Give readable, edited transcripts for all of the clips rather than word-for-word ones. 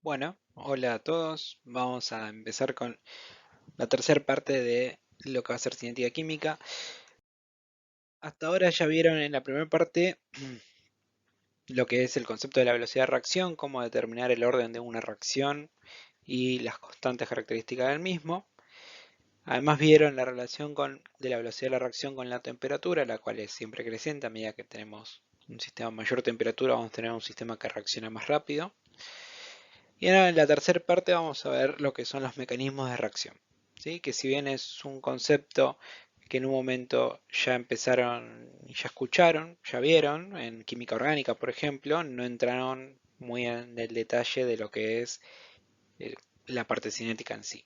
Bueno, hola a todos. Vamos a empezar con la tercera parte de lo que va a ser cinética química. Hasta ahora ya vieron en la primera parte lo que es el concepto de la velocidad de reacción, cómo determinar el orden de una reacción y las constantes características del mismo. Además vieron la relación de la velocidad de la reacción con la temperatura, la cual es siempre creciente a medida que tenemos un sistema a mayor temperatura, vamos a tener un sistema que reacciona más rápido. Y ahora en la tercera parte vamos a ver lo que son los mecanismos de reacción. ¿Sí? Que si bien es un concepto que en un momento ya empezaron, ya escucharon, ya vieron, en química orgánica por ejemplo, no entraron muy en el detalle de lo que es eh, la parte cinética en sí.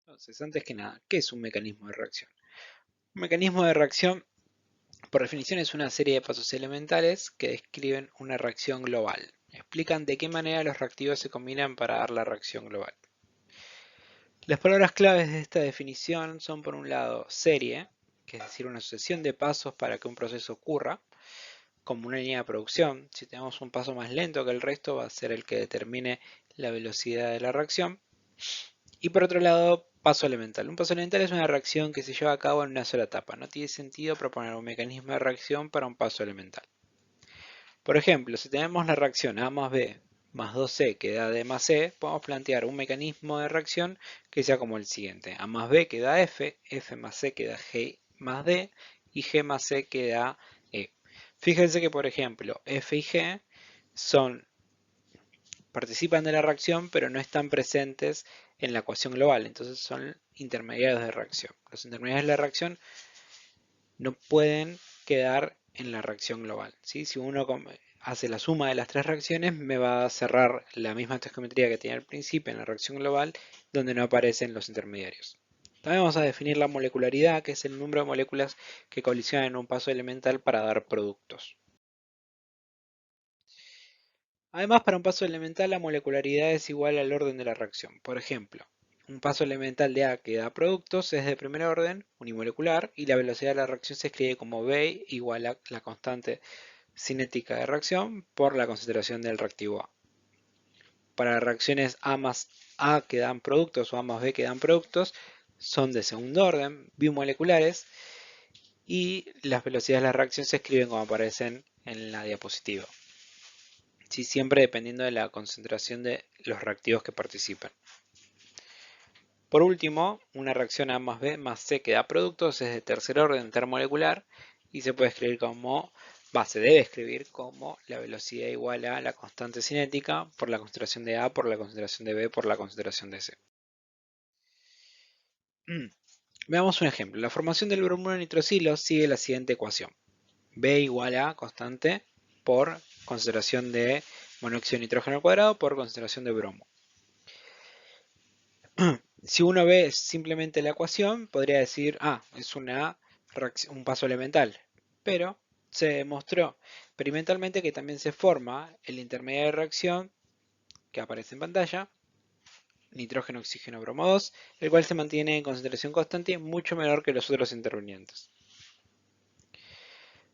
Entonces, antes que nada, ¿qué es un mecanismo de reacción? Un mecanismo de reacción, por definición, es una serie de pasos elementales que describen una reacción global. Explican de qué manera los reactivos se combinan para dar la reacción global. Las palabras claves de esta definición son, por un lado, serie, que es decir, una sucesión de pasos para que un proceso ocurra, como una línea de producción. Si tenemos un paso más lento que el resto, va a ser el que determine la velocidad de la reacción. Y por otro lado, paso elemental. Un paso elemental es una reacción que se lleva a cabo en una sola etapa. No tiene sentido proponer un mecanismo de reacción para un paso elemental. Por ejemplo, si tenemos la reacción A más B más 2C que da D más C, podemos plantear un mecanismo de reacción que sea como el siguiente. A más B que da F, F más C que da G más D y G más C que da E. Fíjense que, por ejemplo, F y G participan de la reacción pero no están presentes en la ecuación global, entonces son intermediarios de reacción. Los intermediarios de la reacción no pueden quedar en la reacción global, ¿sí? Si uno hace la suma de las tres reacciones, me va a cerrar la misma estequiometría que tenía al principio en la reacción global, donde no aparecen los intermediarios. También vamos a definir la molecularidad, que es el número de moléculas que colisionan en un paso elemental para dar productos. Además, para un paso elemental, la molecularidad es igual al orden de la reacción. Por ejemplo, un paso elemental de A que da productos es de primer orden, unimolecular, y la velocidad de la reacción se escribe como V igual a la constante cinética de reacción por la concentración del reactivo A. Para reacciones A más A que dan productos o A más B que dan productos, son de segundo orden, bimoleculares, y las velocidades de la reacción se escriben como aparecen en la diapositiva. Sí, siempre dependiendo de la concentración de los reactivos que participan. Por último, una reacción A más B más C que da productos es de tercer orden termomolecular y se puede escribir como, se debe escribir como la velocidad igual a la constante cinética por la concentración de A por la concentración de B por la concentración de C. Veamos un ejemplo. La formación del bromuro nitrosilo sigue la siguiente ecuación. B igual a constante por concentración de monóxido de nitrógeno al cuadrado por concentración de bromo. Si uno ve simplemente la ecuación, podría decir, es un paso elemental. Pero se demostró experimentalmente que también se forma el intermediario de reacción que aparece en pantalla, nitrógeno, oxígeno, bromo 2, el cual se mantiene en concentración constante mucho menor que los otros intervinientes.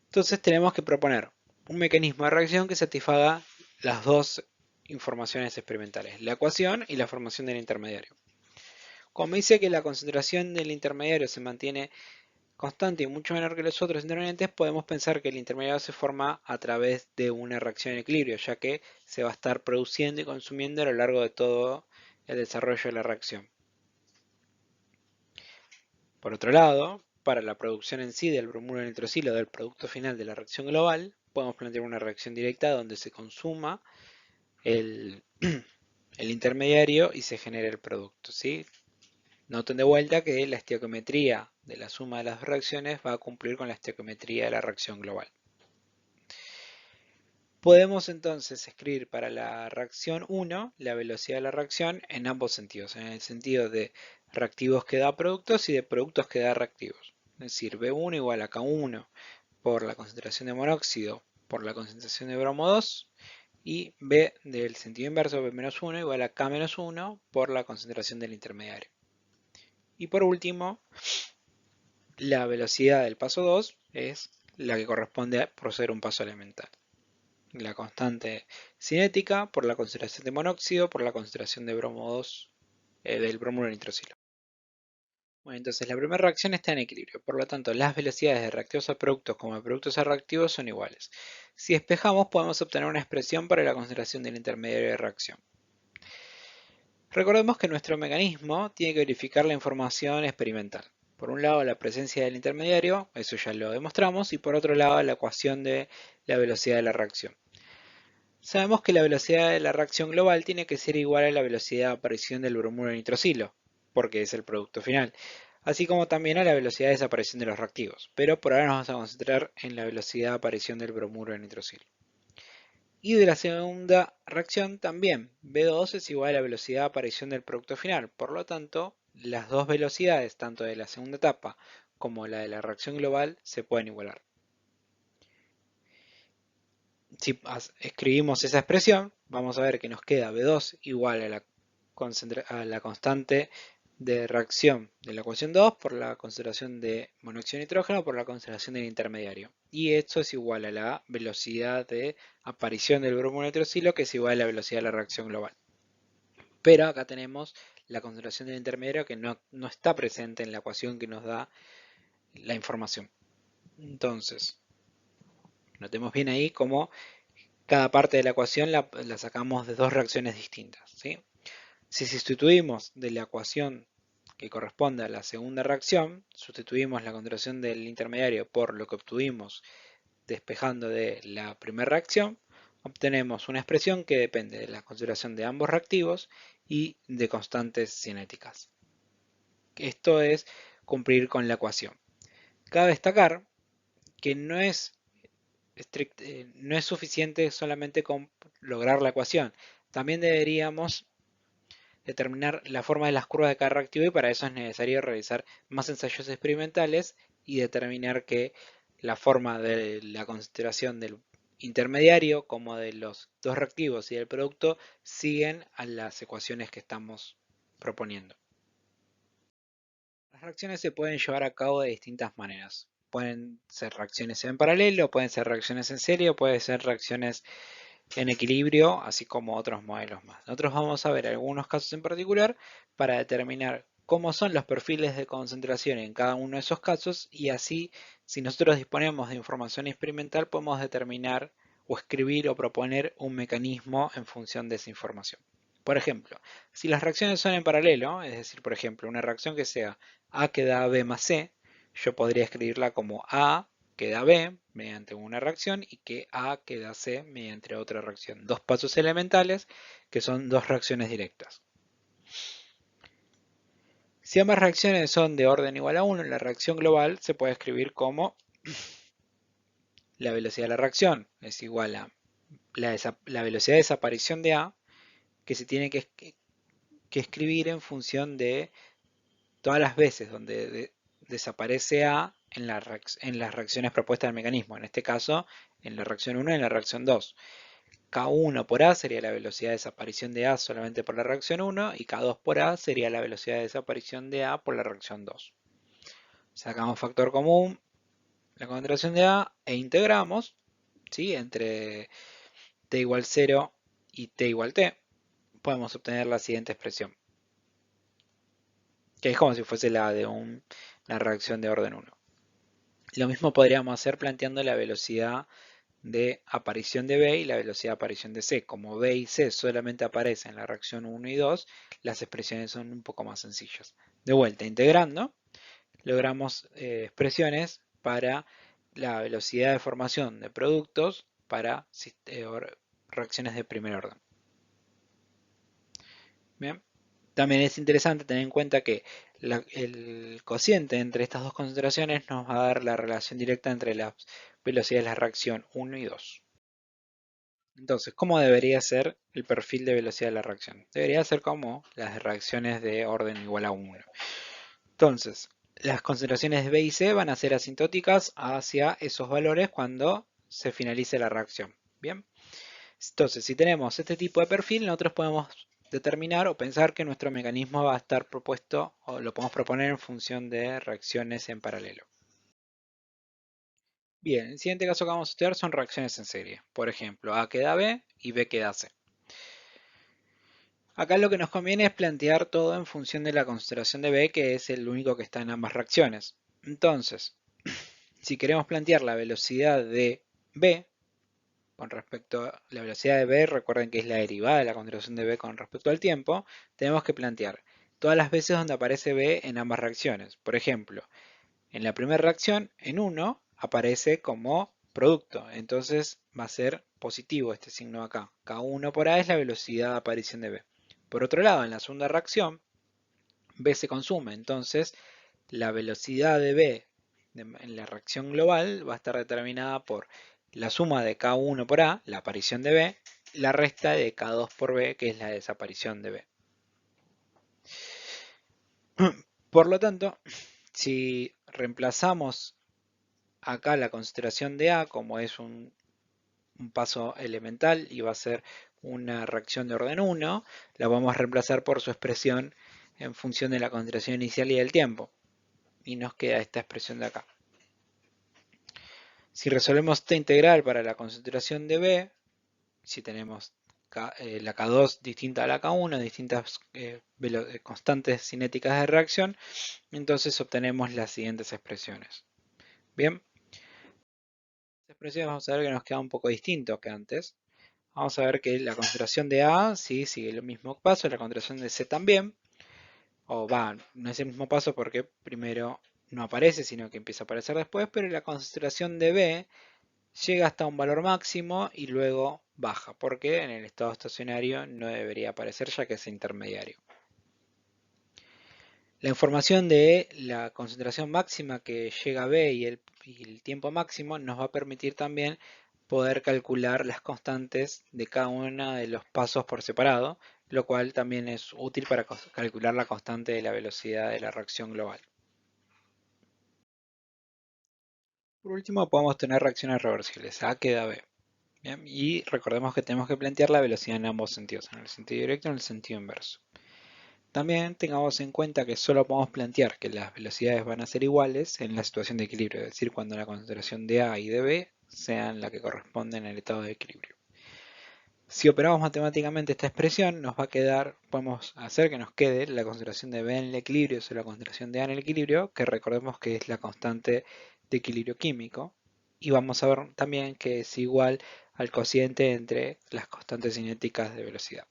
Entonces tenemos que proponer un mecanismo de reacción que satisfaga las dos informaciones experimentales, la ecuación y la formación del intermediario. Como dice que la concentración del intermediario se mantiene constante y mucho menor que los otros intervinientes, podemos pensar que el intermediario se forma a través de una reacción en equilibrio, ya que se va a estar produciendo y consumiendo a lo largo de todo el desarrollo de la reacción. Por otro lado, para la producción en sí del bromuro nitrosilo del producto final de la reacción global, podemos plantear una reacción directa donde se consuma el, el intermediario y se genere el producto, ¿sí? Noten de vuelta que la estequiometría de la suma de las dos reacciones va a cumplir con la estequiometría de la reacción global. Podemos entonces escribir para la reacción 1 la velocidad de la reacción en ambos sentidos, en el sentido de reactivos que da productos y de productos que da reactivos. Es decir, B1 igual a K1 por la concentración de monóxido por la concentración de bromo 2 y B del sentido inverso, B-1 igual a K-1 por la concentración del intermediario. Y por último, la velocidad del paso 2 es la que corresponde por ser un paso elemental. la constante cinética, por la concentración de monóxido, por la concentración de bromo 2, del bromuro nitrosilo. Bueno, entonces la primera reacción está en equilibrio, por lo tanto las velocidades de reactivos a productos como de productos a reactivos son iguales. Si despejamos podemos obtener una expresión para la concentración del intermediario de reacción. Recordemos que nuestro mecanismo tiene que verificar la información experimental. Por un lado la presencia del intermediario, eso ya lo demostramos, y por otro lado la ecuación de la velocidad de la reacción. Sabemos que la velocidad de la reacción global tiene que ser igual a la velocidad de aparición del bromuro nitrosilo, porque es el producto final, así como también a la velocidad de desaparición de los reactivos, pero por ahora nos vamos a concentrar en la velocidad de aparición del bromuro nitrosilo. Y de la segunda reacción también, V2 es igual a la velocidad de aparición del producto final, por lo tanto, las dos velocidades, tanto de la segunda etapa como la de la reacción global, se pueden igualar. Si escribimos esa expresión, vamos a ver que nos queda V2 igual a la constante de reacción de la ecuación 2 por la concentración de monóxido de nitrógeno por la concentración del intermediario. Y esto es igual a la velocidad de aparición del bromuro nitrosilo, que es igual a la velocidad de la reacción global. Pero acá tenemos la concentración del intermediario que no está presente en la ecuación que nos da la información. Entonces, notemos bien ahí cómo cada parte de la ecuación la sacamos de dos reacciones distintas, ¿sí? Si sustituimos de la ecuación que corresponde a la segunda reacción, sustituimos la concentración del intermediario por lo que obtuvimos despejando de la primera reacción, obtenemos una expresión que depende de la concentración de ambos reactivos y de constantes cinéticas. Esto es cumplir con la ecuación. Cabe destacar que no es suficiente solamente con lograr la ecuación. También deberíamos determinar la forma de las curvas de cada reactivo y para eso es necesario realizar más ensayos experimentales y determinar que la forma de la concentración del intermediario como de los dos reactivos y del producto siguen a las ecuaciones que estamos proponiendo. Las reacciones se pueden llevar a cabo de distintas maneras. Pueden ser reacciones en paralelo, pueden ser reacciones en serie, pueden ser reacciones en equilibrio, así como otros modelos más. Nosotros vamos a ver algunos casos en particular para determinar cómo son los perfiles de concentración en cada uno de esos casos y así, si nosotros disponemos de información experimental, podemos determinar o escribir o proponer un mecanismo en función de esa información. Por ejemplo, si las reacciones son en paralelo, es decir, por ejemplo, una reacción que sea A que da B más C, yo podría escribirla como A que da B mediante una reacción y que A que da C mediante otra reacción. Dos pasos elementales que son dos reacciones directas. Si ambas reacciones son de orden igual a 1, la reacción global se puede escribir como la velocidad de la reacción es igual a la velocidad de desaparición de A, que se tiene que escribir en función de todas las veces donde desaparece A en las reacciones propuestas del mecanismo. En este caso, en la reacción 1 y en la reacción 2. K1 por A sería la velocidad de desaparición de A solamente por la reacción 1 y K2 por A sería la velocidad de desaparición de A por la reacción 2. Sacamos factor común, la concentración de A e integramos, ¿sí? Entre t igual 0 y t igual t, podemos obtener la siguiente expresión, que es como si fuese la de una reacción de orden 1. Lo mismo podríamos hacer planteando la velocidad de aparición de B y la velocidad de aparición de C. Como B y C solamente aparecen en la reacción 1 y 2, las expresiones son un poco más sencillas. De vuelta, integrando, logramos expresiones para la velocidad de formación de productos para reacciones de primer orden. Bien. También es interesante tener en cuenta que el cociente entre estas dos concentraciones nos va a dar la relación directa entre las velocidades de la reacción 1 y 2. Entonces, ¿cómo debería ser el perfil de velocidad de la reacción? Debería ser como las reacciones de orden igual a 1. Entonces, las concentraciones de B y C van a ser asintóticas hacia esos valores cuando se finalice la reacción. Bien. Entonces, si tenemos este tipo de perfil, nosotros podemos determinar o pensar que nuestro mecanismo va a estar propuesto o lo podemos proponer en función de reacciones en paralelo. Bien, el siguiente caso que vamos a estudiar son reacciones en serie. Por ejemplo, A queda B y B queda C. Acá lo que nos conviene es plantear todo en función de la concentración de B, que es el único que está en ambas reacciones. Entonces, si queremos plantear la velocidad de B con respecto a la velocidad de B, recuerden que es la derivada de la concentración de B con respecto al tiempo, tenemos que plantear todas las veces donde aparece B en ambas reacciones. Por ejemplo, en la primera reacción, en 1, aparece como producto, entonces va a ser positivo este signo acá. K1 por A es la velocidad de aparición de B. Por otro lado, en la segunda reacción, B se consume, entonces la velocidad de B en la reacción global va a estar determinada por la suma de K1 por A, la aparición de B, la resta de K2 por B, que es la desaparición de B. Por lo tanto, si reemplazamos acá la consideración de A como es un paso elemental y va a ser una reacción de orden 1, la vamos a reemplazar por su expresión en función de la concentración inicial y del tiempo. Y nos queda esta expresión de acá. Si resolvemos esta integral para la concentración de B, si tenemos la K2 distinta a la K1, distintas constantes cinéticas de reacción, entonces obtenemos las siguientes expresiones. Bien, estas expresiones vamos a ver que nos queda un poco distinto que antes. Vamos a ver que la concentración de A sí sigue el mismo paso, la concentración de C también. O va, no es el mismo paso porque primero no aparece, sino que empieza a aparecer después, pero la concentración de B llega hasta un valor máximo y luego baja, porque en el estado estacionario no debería aparecer ya que es intermediario. La información de la concentración máxima que llega a B y el tiempo máximo nos va a permitir también poder calcular las constantes de cada uno de los pasos por separado, lo cual también es útil para calcular la constante de la velocidad de la reacción global. Por último, podemos tener reacciones reversibles. A queda B. Bien, y recordemos que tenemos que plantear la velocidad en ambos sentidos, en el sentido directo y en el sentido inverso. También tengamos en cuenta que solo podemos plantear que las velocidades van a ser iguales en la situación de equilibrio, es decir, cuando la concentración de A y de B sean la que corresponden al estado de equilibrio. Si operamos matemáticamente esta expresión, nos va a quedar, podemos hacer que nos quede la concentración de B en el equilibrio sobre la concentración de A en el equilibrio, que recordemos que es la constante de equilibrio químico, y vamos a ver también que es igual al cociente entre las constantes cinéticas de velocidad.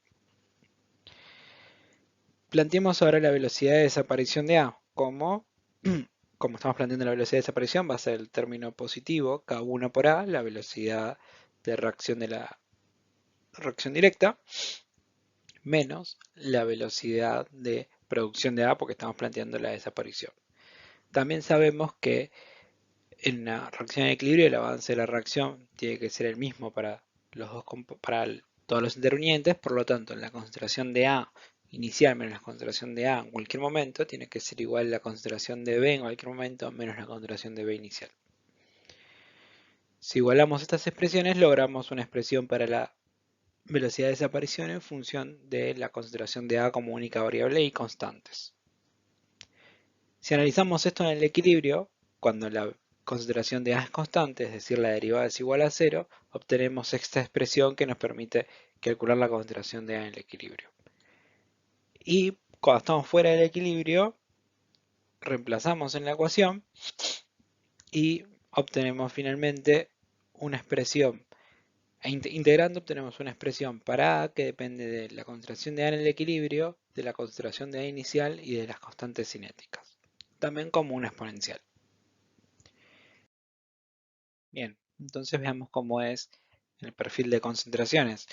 Planteemos ahora la velocidad de desaparición de A. Como estamos planteando la velocidad de desaparición, va a ser el término positivo, K1 por A, la velocidad de reacción de la reacción directa, menos la velocidad de producción de A, porque estamos planteando la desaparición. También sabemos que en la reacción de equilibrio el avance de la reacción tiene que ser el mismo para todos los intervinientes, por lo tanto en la concentración de A inicial menos la concentración de A en cualquier momento tiene que ser igual a la concentración de B en cualquier momento menos la concentración de B inicial. Si igualamos estas expresiones logramos una expresión para la velocidad de desaparición en función de la concentración de A como única variable y constantes. Si analizamos esto en el equilibrio, cuando la concentración de A es constante, es decir, la derivada es igual a 0, obtenemos esta expresión que nos permite calcular la concentración de A en el equilibrio. Y cuando estamos fuera del equilibrio, reemplazamos en la ecuación y obtenemos finalmente una expresión. Integrando obtenemos una expresión para A que depende de la concentración de A en el equilibrio, de la concentración de A inicial y de las constantes cinéticas. También como una exponencial. Bien, entonces veamos cómo es el perfil de concentraciones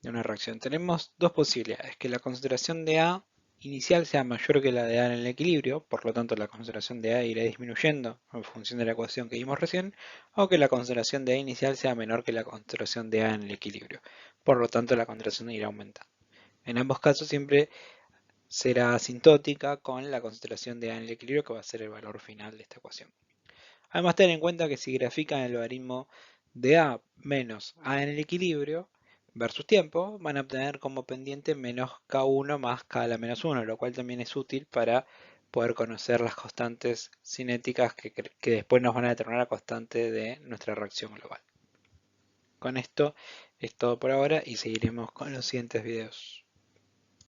de una reacción. Tenemos dos posibilidades, que la concentración de A inicial sea mayor que la de A en el equilibrio, por lo tanto la concentración de A irá disminuyendo en función de la ecuación que vimos recién, o que la concentración de A inicial sea menor que la concentración de A en el equilibrio, por lo tanto la concentración irá aumentando. En ambos casos siempre será asintótica con la concentración de A en el equilibrio, que va a ser el valor final de esta ecuación. Además, ten en cuenta que si grafican el logaritmo de A menos A en el equilibrio versus tiempo, van a obtener como pendiente menos K1 más K a la menos 1, lo cual también es útil para poder conocer las constantes cinéticas que después nos van a determinar la constante de nuestra reacción global. Con esto es todo por ahora y seguiremos con los siguientes videos.